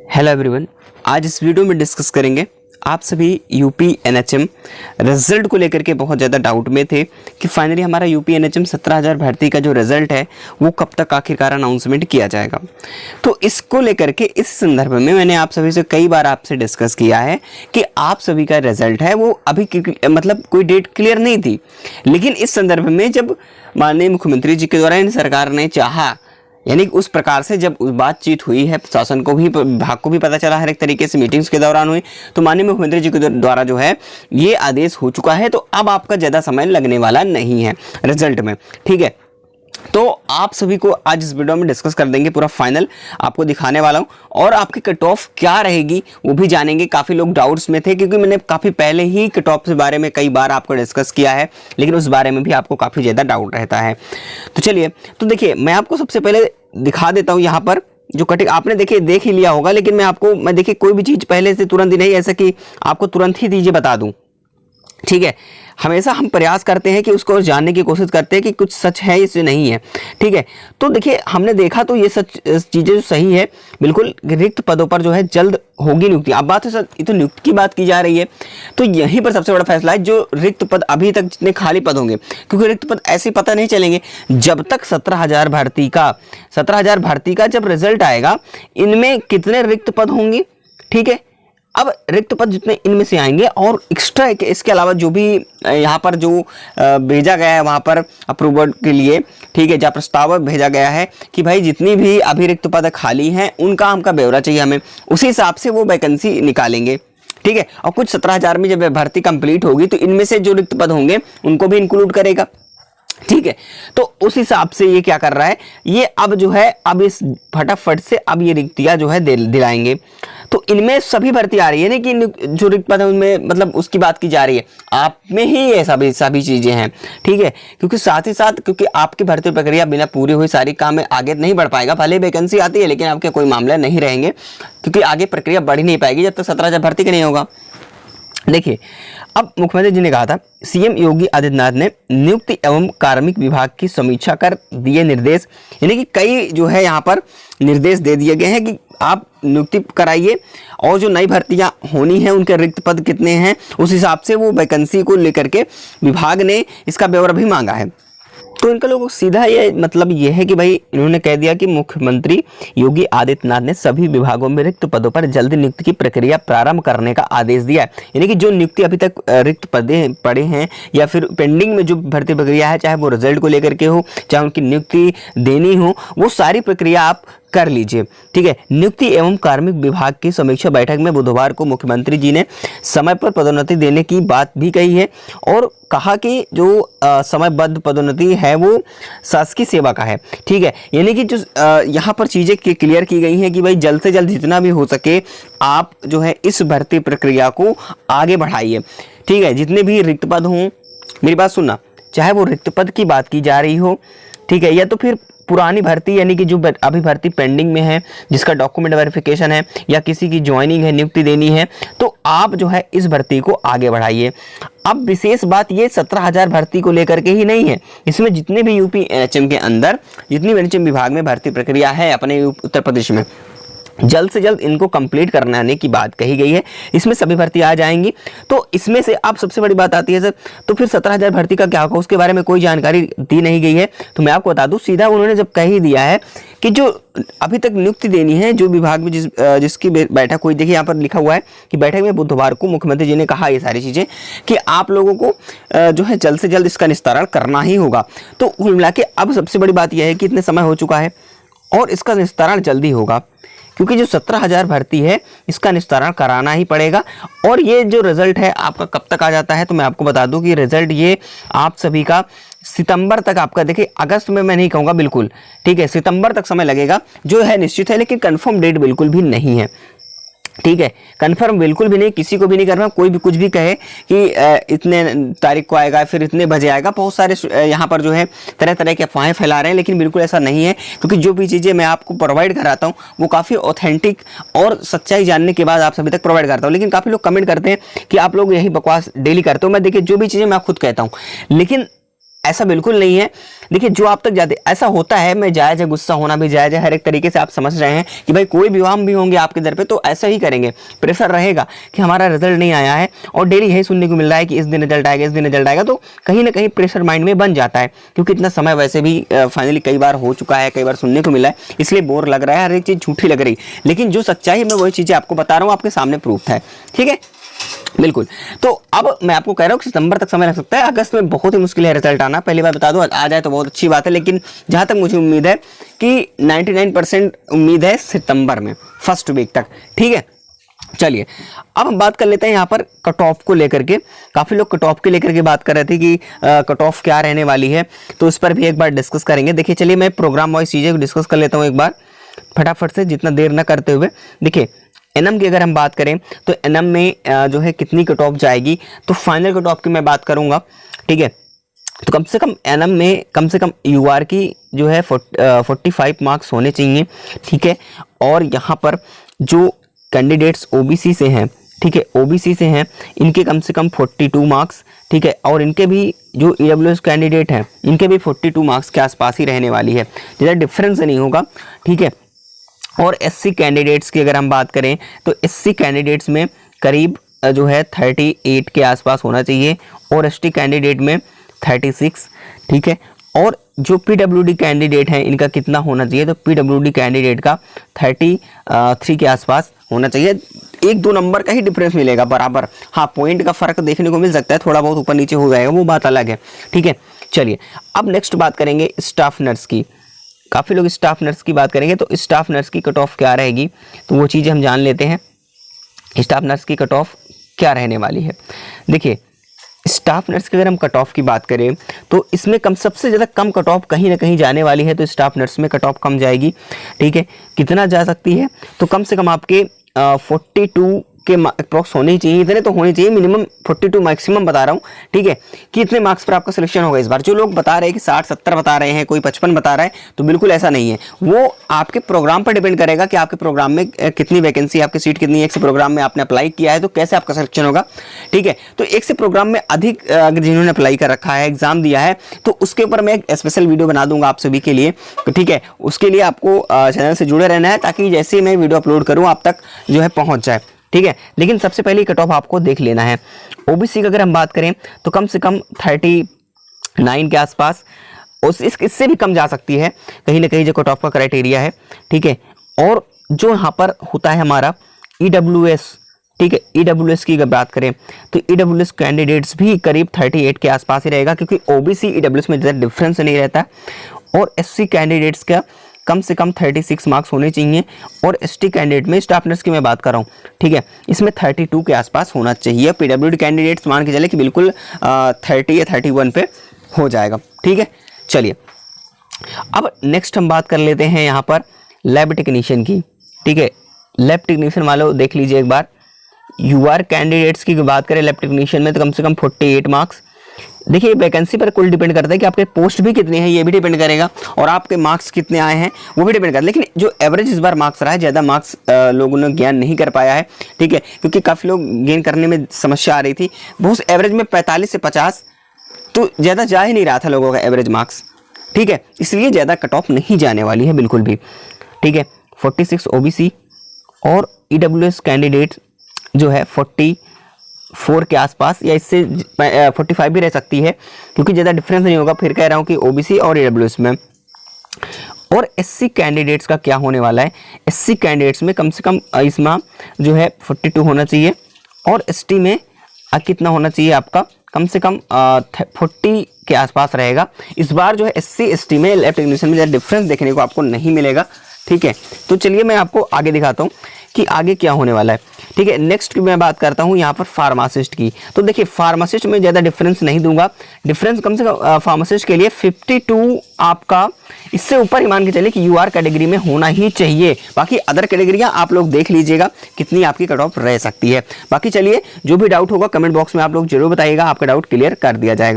Hello everyone, आज इस video में डिस्कस करेंगे। आप सभी यूपी एनएचएम रिजल्ट को लेकर के बहुत ज़्यादा डाउट में थे कि फाइनली हमारा यूपी एनएचएम 17,000 भर्ती का जो रिजल्ट है वो कब तक आखिरकार अनाउंसमेंट किया जाएगा। तो इसको लेकर के इस संदर्भ में मैंने आप सभी से कई बार आपसे डिस्कस किया है कि आप सभी का रिजल्ट है वो अभी मतलब कोई डेट क्लियर नहीं थी, लेकिन इस संदर्भ में जब माननीय मुख्यमंत्री जी के द्वारा इन सरकार ने चाहा, यानी उस प्रकार से जब बातचीत हुई है, शासन को भी विभाग को भी पता चला, हर एक तरीके से मीटिंग्स के दौरान हुई, तो माननीय मुख्यमंत्री जी के द्वारा जो है ये आदेश हो चुका है। तो अब आपका ज़्यादा समय लगने वाला नहीं है रिजल्ट में, ठीक है। तो आप सभी को आज इस वीडियो में डिस्कस कर देंगे, पूरा फाइनल आपको दिखाने वाला हूं और आपकी कट ऑफ क्या रहेगी वो भी जानेंगे। काफ़ी लोग डाउट्स में थे क्योंकि मैंने काफ़ी पहले ही कट ऑफ के बारे में कई बार आपको डिस्कस किया है, लेकिन उस बारे में भी आपको काफ़ी ज़्यादा डाउट रहता है। तो चलिए, तो देखिए मैं आपको सबसे पहले दिखा देता हूँ यहाँ पर जो कटिंग आपने देख ही लिया होगा, लेकिन मैं देखिए कोई भी चीज़ पहले से तुरंत ही नहीं, ऐसा कि आपको तुरंत ही चीज़ें बता दूँ, ठीक है। हमेशा हम प्रयास करते हैं कि उसको जानने की कोशिश करते हैं कि कुछ सच है इससे नहीं है, ठीक है। तो देखिए हमने देखा तो ये सच चीज़ें जो सही है, बिल्कुल रिक्त पदों पर जो है जल्द होगी नियुक्ति। अब बात है सर, ये तो नियुक्ति की बात की जा रही है, तो यहीं पर सबसे बड़ा फैसला है जो रिक्त पद अभी तक जितने खाली पद होंगे, क्योंकि रिक्त पद ऐसे पता नहीं चलेंगे जब तक 17,000 भर्ती का जब रिजल्ट आएगा, इनमें कितने रिक्त पद होंगे, ठीक है। अब रिक्त पद जितने इनमें से आएंगे और एक्स्ट्रा इसके अलावा जो भी यहाँ पर जो भेजा गया है वहाँ पर अप्रूवल के लिए, ठीक है, जहाँ प्रस्ताव भेजा गया है कि भाई जितनी भी अभी रिक्त पद खाली हैं उनका हमका ब्यौरा चाहिए हमें, उसी हिसाब से वो वैकेंसी निकालेंगे, ठीक है। और कुछ 17,000 में जब भर्ती कंप्लीट होगी तो इनमें से जो रिक्त पद होंगे उनको भी इंक्लूड करेगा, ठीक है। तो उस हिसाब से ये क्या कर रहा है, ये अब जो है अब इस फटाफट से अब ये रिक्तियां जो है दिलाएंगे। तो इनमें सभी भर्ती आ रही है ना कि जो रिक्त पद है उनमें, मतलब उसकी बात की जा रही है, आप में ही ये सभी चीजें हैं, ठीक है। क्योंकि साथ ही साथ क्योंकि आपकी भर्ती प्रक्रिया बिना पूरी हुई सारी काम में आगे नहीं बढ़ पाएगा। भले वैकेंसी आती है लेकिन आपके कोई मामले नहीं रहेंगे, क्योंकि आगे प्रक्रिया बढ़ ही नहीं पाएगी जब तक 17,000 भर्ती का नहीं होगा। देखिए, अब मुख्यमंत्री जी ने कहा था, सीएम योगी आदित्यनाथ ने नियुक्ति एवं कार्मिक विभाग की समीक्षा कर दिए निर्देश, यानी कि कई जो है यहाँ पर निर्देश दे दिए गए हैं कि आप नियुक्ति कराइए और जो नई भर्तियां होनी है उनके रिक्त पद कितने हैं उस हिसाब से वो वैकेंसी को लेकर के विभाग ने इसका ब्यौरा भी मांगा है। तो इनका लोगों को सीधा ये मतलब ये है कि भाई इन्होंने कह दिया कि मुख्यमंत्री योगी आदित्यनाथ ने सभी विभागों में रिक्त पदों पर जल्द नियुक्ति की प्रक्रिया प्रारंभ करने का आदेश दिया है। यानी कि जो नियुक्ति अभी तक रिक्त पदे पड़े हैं या फिर पेंडिंग में जो भर्ती प्रक्रिया है, चाहे वो रिजल्ट को लेकर के हो, चाहे उनकी नियुक्ति देनी हो, वो सारी प्रक्रिया आप कर लीजिए, ठीक है। नियुक्ति एवं कार्मिक विभाग की समीक्षा बैठक में बुधवार को मुख्यमंत्री जी ने समय पर पदोन्नति देने की बात भी कही है और कहा कि जो समयबद्ध पदोन्नति है वो शासकीय सेवा का है, ठीक है। यानी कि जो यहाँ पर चीज़ें क्लियर की गई हैं कि भाई जल्द से जल्द जितना भी हो सके आप जो है इस भर्ती प्रक्रिया को आगे बढ़ाइए, ठीक है। जितने भी रिक्त पद हों, मेरी बात सुनना, चाहे वो रिक्त पद की बात की जा रही हो, ठीक है, या तो फिर पुरानी भर्ती यानी कि जो अभी भर्ती पेंडिंग में है जिसका डॉक्यूमेंट वेरिफिकेशन है या किसी की ज्वाइनिंग है, नियुक्ति देनी है, तो आप जो है इस भर्ती को आगे बढ़ाइए। अब विशेष बात ये 17,000 भर्ती को लेकर के ही नहीं है, इसमें जितने भी यूपी एनएचएम के अंदर जितनी एनएचएम विभाग में भर्ती प्रक्रिया है अपने उत्तर प्रदेश में, जल्द से जल्द इनको कंप्लीट करने की बात कही गई है। इसमें सभी भर्ती आ जाएंगी। तो इसमें से अब सबसे बड़ी बात आती है सर, तो फिर 17,000 भर्ती का क्या होगा, उसके बारे में कोई जानकारी दी नहीं गई है। तो मैं आपको बता दूं, सीधा उन्होंने जब कह ही दिया है कि जो अभी तक नियुक्ति देनी है जो विभाग में जिसकी बैठक हुई, देखिए यहाँ पर लिखा हुआ है कि बैठक में बुधवार को मुख्यमंत्री जी ने कहा ये सारी चीज़ें कि आप लोगों को जो है जल्द से जल्द इसका निस्तारण करना ही होगा। तो कुल मिला के अब सबसे बड़ी बात यह है कि इतने समय हो चुका है और इसका निस्तारण जल्दी होगा, क्योंकि जो 17,000 भर्ती है इसका निस्तारण कराना ही पड़ेगा। और ये जो रिजल्ट है आपका कब तक आ जाता है, तो मैं आपको बता दूं कि रिजल्ट ये आप सभी का सितंबर तक आपका, देखिए अगस्त में मैं नहीं कहूँगा बिल्कुल, ठीक है, सितंबर तक समय लगेगा जो है निश्चित है, लेकिन कंफर्म डेट बिल्कुल भी नहीं है, ठीक है। कंफर्म बिल्कुल भी नहीं, किसी को भी नहीं करना, कोई भी कुछ भी कहे कि इतने तारीख को आएगा फिर इतने बजे आएगा। बहुत सारे यहाँ पर जो है तरह तरह के अफवाहें फैला रहे हैं, लेकिन बिल्कुल ऐसा नहीं है, क्योंकि जो भी चीज़ें मैं आपको प्रोवाइड कराता हूँ वो काफ़ी ऑथेंटिक और सच्चाई जानने के बाद आप सभी तक प्रोवाइड करता हूँ। लेकिन काफ़ी लोग कमेंट करते हैं कि आप लोग यही बकवास डेली करते हो। मैं देखिए जो भी चीज़ें मैं खुद कहता हूँ, लेकिन ऐसा बिल्कुल नहीं है। देखिए जो आप तक जाते ऐसा होता है, मैं जायज़ है, गुस्सा होना भी जायज़ है, हर एक तरीके से आप समझ रहे हैं कि भाई कोई भी हम भी होंगे आपके दर पे तो ऐसा ही करेंगे, प्रेशर रहेगा कि हमारा रिजल्ट नहीं आया है और डेली यही सुनने को मिल रहा है कि इस दिन रिजल्ट आएगा, इस दिन रिजल्ट आएगा, तो कहीं ना कहीं प्रेशर माइंड में बन जाता है, क्योंकि इतना समय वैसे भी फाइनली कई बार हो चुका है, कई बार सुनने को मिला है, इसलिए बोर लग रहा है, हर एक चीज़ झूठी लग रही। लेकिन जो सच्चाई है मैं वही चीज़ें आपको बता रहा हूँ, आपके सामने प्रूफ है, ठीक है, बिल्कुल। तो अब मैं आपको कह रहा हूँ कि सितंबर तक समय लग सकता है, अगस्त में बहुत ही मुश्किल है रिजल्ट आना, पहली बार बता दूं, आ जाए तो बहुत अच्छी बात है, लेकिन जहां तक मुझे उम्मीद है कि 99% उम्मीद है सितंबर में फर्स्ट वीक तक, ठीक है। चलिए अब हम बात कर लेते हैं यहाँ पर कट ऑफ को लेकर के। काफ़ी लोग कट ऑफ के लेकर के बात कर रहे थे कि कट ऑफ क्या रहने वाली है, तो उस पर भी एक बार डिस्कस करेंगे। देखिए चलिए मैं प्रोग्राम वाइज चीज़ें को डिस्कस कर लेता हूँ एक बार फटाफट से, जितना देर न करते हुए। देखिए एनएम की अगर हम बात करें तो एनएम में जो है कितनी कट ऑफ जाएगी, तो फाइनल कट ऑफ की मैं बात करूंगा, ठीक है। तो कम से कम एनएम में कम से कम यूआर की जो है 45 मार्क्स होने चाहिए, ठीक है। और यहाँ पर जो कैंडिडेट्स ओबीसी से हैं, ठीक है, ओबीसी से हैं, इनके कम से कम 42 मार्क्स, ठीक है। और इनके भी जो ईडब्ल्यूएस कैंडिडेट हैं इनके भी 42 मार्क्स के आसपास ही रहने वाली है, ज़्यादा डिफरेंस नहीं होगा, ठीक है। और एससी कैंडिडेट्स की अगर हम बात करें तो एससी कैंडिडेट्स में करीब जो है 38 के आसपास होना चाहिए, और एसटी कैंडिडेट में 36, ठीक है। और जो पीडब्ल्यूडी कैंडिडेट हैं इनका कितना होना चाहिए, तो पीडब्ल्यूडी कैंडिडेट का 33 के आसपास होना चाहिए। 1-2 नंबर का ही डिफरेंस मिलेगा बराबर, हाँ पॉइंट का फर्क देखने को मिल सकता है, थोड़ा बहुत ऊपर नीचे हो जाएगा, वो बात अलग है, ठीक है। चलिए अब नेक्स्ट बात करेंगे स्टाफ नर्स की। काफ़ी लोग स्टाफ नर्स की बात करेंगे, तो स्टाफ नर्स की कट ऑफ क्या रहेगी, तो वो चीज़ें हम जान लेते हैं। स्टाफ नर्स की कट ऑफ क्या रहने वाली है। देखिए स्टाफ नर्स की अगर हम कट ऑफ की बात करें तो इसमें सबसे ज़्यादा कम कट ऑफ कहीं ना कहीं जाने वाली है, तो स्टाफ नर्स में कट ऑफ कम जाएगी, ठीक है। कितना जा सकती है, तो कम से कम आपके 42 के अप्रॉक्स होने ही चाहिए, इतने तो होने चाहिए, मिनिमम 42 मैक्सिमम बता रहा हूँ, ठीक है। कि इतने मार्क्स पर आपका सिलेक्शन होगा इस बार। जो लोग बता रहे हैं कि 60-70 बता रहे हैं, कोई 55 बता रहा है, तो बिल्कुल ऐसा नहीं है, वो आपके प्रोग्राम पर डिपेंड करेगा कि आपके प्रोग्राम में कितनी वैकेंसी, आपकी सीट कितनी है, एक से प्रोग्राम में आपने अप्लाई किया है तो कैसे आपका सिलेक्शन होगा, ठीक है। तो एक से प्रोग्राम में अधिक अगर जिन्होंने अप्लाई कर रखा है, एग्जाम दिया है, तो उसके ऊपर मैं एक स्पेशल वीडियो बना दूंगा आप सभी के लिए, ठीक है। उसके लिए आपको चैनल से जुड़े रहना है, ताकि जैसे ही मैं वीडियो अपलोड करूँ आप तक जो है पहुँच जाए, ठीक है। लेकिन सबसे पहले कट ऑफ आपको देख लेना है। ओबीसी की अगर हम बात करें तो कम से कम 39 के आसपास, इससे भी कम जा सकती है कहीं ना कहीं, जो कट ऑफ का क्राइटेरिया है, ठीक है। और जो यहाँ पर होता है हमारा ईडब्ल्यूएस, ठीक है, ईडब्ल्यूएस की अगर बात करें तो ईडब्ल्यूएस कैंडिडेट्स भी करीब 38 के आसपास ही रहेगा, क्योंकि ओबीसी ईडब्ल्यूएस में ज़्यादा डिफरेंस नहीं रहता। और एससी कैंडिडेट्स का कम से कम 36 मार्क्स होने चाहिए, और एसटी कैंडिडेट में स्टाफ नर्स की मैं बात कर रहा हूँ, ठीक है, इसमें 32 के आसपास होना चाहिए। पीडब्ल्यूडी कैंडिडेट्स मान के चले कि बिल्कुल 30 या 31 पे हो जाएगा, ठीक है। चलिए अब नेक्स्ट हम बात कर लेते हैं यहाँ पर लैब टेक्नीशियन की, ठीक है। लैब टेक्नीशियन वालों देख लीजिए एक बार, यूआर कैंडिडेट्स की बात करें लैब टेक्नीशियन में तो कम से कम 48 मार्क्स। देखिए वैकेंसी पर कुल डिपेंड करता है कि आपके पोस्ट भी कितने हैं, ये भी डिपेंड करेगा, और आपके मार्क्स कितने आए हैं वो भी डिपेंड करता है। लेकिन जो एवरेज इस बार मार्क्स रहा है, ज़्यादा मार्क्स लोगों ने ज्ञान नहीं कर पाया है, ठीक है, क्योंकि काफ़ी लोग गेन करने में समस्या आ रही थी। बहुत एवरेज में 45 से 50 तो ज़्यादा जा ही नहीं रहा था लोगों का एवरेज मार्क्स, ठीक है, इसलिए ज़्यादा कट ऑफ नहीं जाने वाली है बिल्कुल भी, ठीक है। 46 ओबीसी और ईडब्ल्यूएस कैंडिडेट जो है 44 के आसपास, या इससे 45 भी रह सकती है, क्योंकि ज़्यादा डिफरेंस नहीं होगा। फिर कह रहा हूँ कि ओबीसी और ईडब्ल्यूएस में। और एससी कैंडिडेट्स का क्या होने वाला है, एससी कैंडिडेट्स में कम से कम इसमें जो है 42 होना चाहिए, और एसटी में कितना होना चाहिए आपका, कम से कम 40 के आसपास रहेगा। इस बार जो है एससी एसटी में लैब टेक्नीशियन में ज़्यादा डिफरेंस देखने को आपको नहीं मिलेगा, ठीक है। तो चलिए मैं आपको आगे दिखाता हूँ कि आगे क्या होने वाला है, ठीक है। नेक्स्ट की मैं बात करता हूँ यहाँ पर फार्मासिस्ट की। तो देखिए फार्मासिस्ट में ज़्यादा डिफरेंस नहीं दूंगा, डिफरेंस कम से कम फार्मासिस्ट के लिए 52 आपका, इससे ऊपर ही मान के चलिए कि यूआर कैटेगरी में होना ही चाहिए। बाकी अदर कैटेगरियाँ आप लोग देख लीजिएगा कितनी आपकी कट ऑफ रह सकती है। बाकी चलिए जो भी डाउट होगा कमेंट बॉक्स में आप लोग जरूर बताइएगा, आपका डाउट क्लियर कर दिया जाएगा।